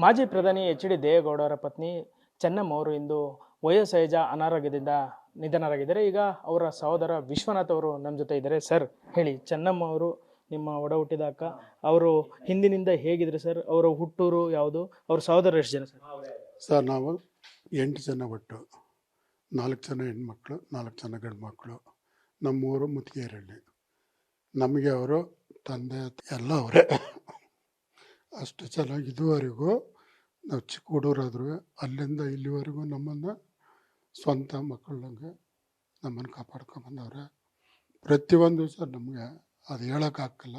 ಮಾಜಿ ಪ್ರಧಾನಿ ಎಚ್.ಡಿ. ದೇವೇಗೌಡರ ಪತ್ನಿ ಚೆನ್ನಮ್ಮ ಅವರು ಇಂದು ವಯೋಸಹಜ ಅನಾರೋಗ್ಯದಿಂದ ನಿಧನರಾಗಿದ್ದಾರೆ. ಈಗ ಅವರ ಸಹೋದರ ವಿಶ್ವನಾಥ್ ಅವರು ನಮ್ಮ ಜೊತೆ ಇದ್ದಾರೆ. ಸರ್ ಹೇಳಿ, ಚೆನ್ನಮ್ಮ ಅವರು ನಿಮ್ಮ ಒಡ ಹುಟ್ಟಿದ ಅಕ್ಕ, ಅವರು ಹಿಂದಿನಿಂದ ಹೇಗಿದ್ರು ಸರ್? ಅವರ ಹುಟ್ಟೂರು ಯಾವುದು? ಅವ್ರ ಸಹೋದರ ಎಷ್ಟು ಜನ ಸರ್? ಸರ್ ನಾವು 8 ಜನ ಒಟ್ಟು, 4 ಜನ ಹೆಣ್ಮಕ್ಳು, 4 ಜನ ಗಂಡು ಮಕ್ಕಳು. ನಮ್ಮೂರು ಮುತ್ತಿಗೆರಳ್ಳಿ. ನಮಗೆ ಅವರು ತಂದೆ ಎಲ್ಲ ಅವರೇ. ಅಷ್ಟು ಚೆನ್ನಾಗಿ ಇದುವರೆಗೂ ನಾವು ಚಿಕ್ಕ ಹುಡುಗರಾದ್ರೂ ಅಲ್ಲಿಂದ ಇಲ್ಲಿವರೆಗೂ ನಮ್ಮನ್ನು ಸ್ವಂತ ಮಕ್ಕಳಂಗೆ ನಮ್ಮನ್ನು ಕಾಪಾಡ್ಕೊಂಬಂದವ್ರೆ. ಪ್ರತಿಯೊಂದು ಸರ್ ನಮಗೆ ಅದು ಹೇಳೋಕ್ಕಾಗಲ್ಲ,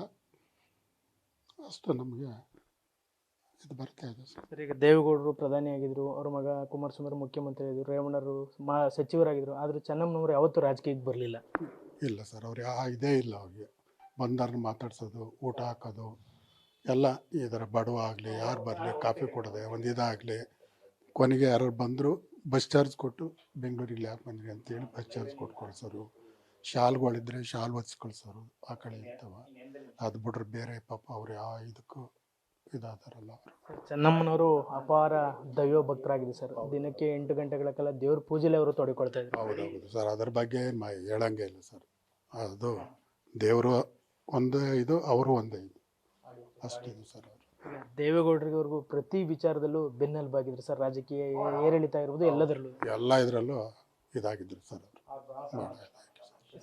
ಅಷ್ಟು ನಮಗೆ ಇದು ಬರ್ತಾ ಇದೆ ಸರ್. ಈಗ ದೇವೇಗೌಡರು ಪ್ರಧಾನಿಯಾಗಿದ್ದರು, ಅವ್ರ ಮಗ ಕುಮಾರಸ್ವಾಮಿ ಮುಖ್ಯಮಂತ್ರಿ ಆಗಿದ್ದರು, ರೇವಣ್ಣರು ಸಚಿವರಾಗಿದ್ದರು. ಆದರೂ ಚೆನ್ನಮ್ಮನವರು ಯಾವತ್ತೂ ರಾಜಕೀಯಕ್ಕೆ ಬರಲಿಲ್ಲ. ಇಲ್ಲ ಸರ್, ಅವ್ರು ಇದೇ ಇಲ್ಲ. ಅವ್ರಿಗೆ ಬಂದವ್ರನ್ನ ಮಾತಾಡ್ಸೋದು, ಊಟ ಹಾಕೋದು ಎಲ್ಲ ಇದರ ಬಡವ ಆಗಲಿ ಯಾರು ಬರಲಿ ಕಾಫಿ ಕೊಡೋದೆ ಒಂದು ಇದಾಗಲಿ. ಕೊನೆಗೆ ಯಾರು ಬಂದರು ಬಸ್ ಚಾರ್ಜ್ ಕೊಟ್ಟು ಬೆಂಗಳೂರಿಗೆ ಯಾಕೆ ಬಂದ್ರಿ ಅಂತೇಳಿ ಬಸ್ ಚಾರ್ಜ್ ಕೊಟ್ಟು ಕಳಿಸೋರು. ಶಾಲ್ಗಳಿದ್ರೆ ಶಾಲ್ ಒದಿಸಿ ಕಳಿಸೋರು ಆ ಕಡೆ ಇರ್ತವ. ಅದು ಬಿಟ್ರೆ ಬೇರೆ ಪಾಪ ಅವ್ರು ಯಾವ ಇದಕ್ಕೂ ಇದಾದಾರಲ್ಲ. ಅವರು ಚೆನ್ನಮ್ಮನವರು ಅಪಾರ ದೈವ ಭಕ್ತರಾಗಿದೆ ಸರ್. ದಿನಕ್ಕೆ 8 ಗಂಟೆಗಳ ಕಾಲ ದೇವ್ರ ಪೂಜೆಲೆ ಅವರು ತೊಡಕೊಳ್ತಾ ಇದ್ರು. ಹೌದೌದು ಸರ್, ಅದ್ರ ಬಗ್ಗೆ ಹೇಳಂಗೆ ಇಲ್ಲ ಸರ್. ಅದು ದೇವರು ಒಂದೇ ಇದು, ಅವರು ಒಂದೇ ಇದು, ಅಷ್ಟಿದೆ ಸರ್. ಅವರು ದೇವೇಗೌಡರಿಗವ್ರಿಗೂ ಪ್ರತಿ ವಿಚಾರದಲ್ಲೂ ಬೆನ್ನೆಲುಬಾಗಿದ್ರು ಸರ್. ರಾಜಕೀಯ ಏರಿಳಿತ ಇರ್ಬೋದು, ಎಲ್ಲದರಲ್ಲೂ ಎಲ್ಲ ಇದರಲ್ಲೂ ಇದಾಗಿದ್ರು ಸರ್. ಅವರು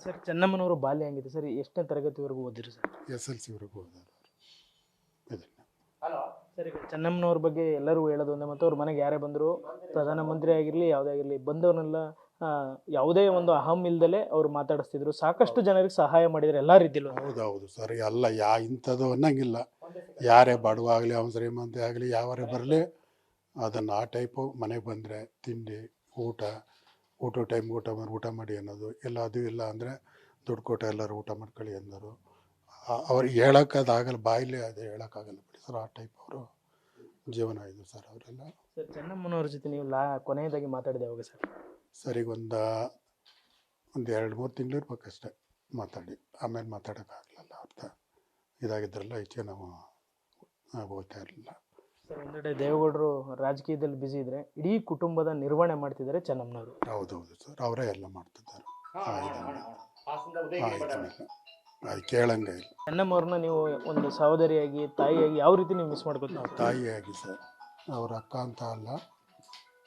ಸರ್, ಚೆನ್ನಮ್ಮನವರು ಬಾಲ್ಯ ಹೆಂಗಿದೆ ಸರ್? ಎಷ್ಟನೇ ತರಗತಿವರೆಗೂ ಓದಿದ್ರು ಸರ್? SLC ವರೆಗೂ ಹೋದರು. ಸರ್, ಈಗ ಚೆನ್ನಮ್ಮನವ್ರ ಬಗ್ಗೆ ಎಲ್ಲರೂ ಹೇಳೋದು ಒಂದೇ, ಮತ್ತು ಅವ್ರ ಮನೆಗೆ ಯಾರೇ ಬಂದರೂ, ಪ್ರಧಾನಮಂತ್ರಿ ಆಗಿರಲಿ ಯಾವುದೇ ಆಗಿರಲಿ, ಬಂದವ್ರನ್ನೆಲ್ಲ ಯಾವುದೇ ಒಂದು ಅಹಂ ಇಲ್ದಲೆ ಅವ್ರು ಮಾತಾಡಿಸ್ತಿದ್ರು. ಸಾಕಷ್ಟು ಜನರಿಗೆ ಸಹಾಯ ಮಾಡಿದ್ರು ಎಲ್ಲ ರೀತಿಯಲ್ಲೂ. ಹೌದೌದು ಸರ್. ಎಲ್ಲ ಇಂಥದ್ದು ಅನ್ನಂಗಿಲ್ಲ. ಯಾರೇ ಬಡವ ಆಗಲಿ ಅವ್ನು ಶ್ರೀಮಂತ ಆಗಲಿ ಯಾವರೇ ಬರಲಿ, ಅದನ್ನು ಆ ಟೈಪು ಮನೆಗೆ ಬಂದರೆ ತಿಂಡಿ ಊಟ ಟೈಮ್ ಊಟ ಮಾಡಿ ಅನ್ನೋದು ಎಲ್ಲ. ಅದು ಇಲ್ಲ ಅಂದರೆ ದುಡ್ಡು ಕೊಟ್ಟು ಎಲ್ಲರೂ ಊಟ ಮಾಡ್ಕೊಳ್ಳಿ ಅನ್ನೋರು. ಅವ್ರಿಗೆ ಹೇಳೋಕ್ಕದಾಗಲ್ಲ, ಬಾಯಿಲೆ ಅದು ಹೇಳೋಕ್ಕಾಗಲ್ಲ ಬಿಡಿ ಸರ್. ಆ ಟೈಪ್ ಅವರು ಜೀವನ ಇದು ಸರ್ ಅವರೆಲ್ಲ. ಸರ್, ಚೆನ್ನಮ್ಮನವ್ರ ಜೊತೆ ನೀವು ಕೊನೆಯದಾಗಿ ಮಾತಾಡಿದೆ ಯಾವಾಗ ಸರ್? ಸರಿಗೆ ಒಂದು 2-3 ತಿಂಗಳು ಇರ್ಬೇಕಷ್ಟೇ ಮಾತಾಡಿ. ಆಮೇಲೆ ಮಾತಾಡೋಕ್ಕಾಗಲಿಲ್ಲ. ಅರ್ಥ ಇದಾಗಿದ್ರಲ್ಲ, ಈಚೆ ನಾವು ಹೋಗ್ತಾ ಇರಲಿಲ್ಲ ಸರ್. ಒಂದೆಡೆ ದೇವೇಗೌಡರು ರಾಜಕೀಯದಲ್ಲಿ ಬ್ಯುಸಿ ಇದ್ದರೆ, ಇಡೀ ಕುಟುಂಬದ ನಿರ್ವಹಣೆ ಮಾಡ್ತಿದ್ದಾರೆ ಚೆನ್ನಮ್ಮನವರು. ಹೌದೌದು ಸರ್, ಅವರೇ ಎಲ್ಲ ಮಾಡ್ತಿದ್ದಾರೆ. ಅದು ಕೇಳಂಗೆ ಇಲ್ಲ. ಚೆನ್ನಮ್ಮವ್ರನ್ನ ನೀವು ಒಂದು ಸಹೋದರಿಯಾಗಿ, ತಾಯಿಯಾಗಿ ಯಾವ ರೀತಿ ನೀವು ಮಿಸ್ ಮಾಡ್ಕೊತೀವಿ? ತಾಯಿಯಾಗಿ ಸರ್, ಅವ್ರ ಅಕ್ಕ ಅಂತ ಅಲ್ಲ,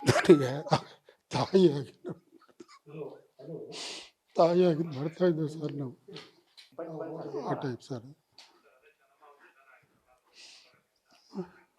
ನನಗೆ ತಾಯಿಯಾಗಿ ಮಾಡ್ತಾ ಇದ್ದೀವಿ ಸರ್ ನಾವು. ಆ ಟೈಪ್ ಸರ್.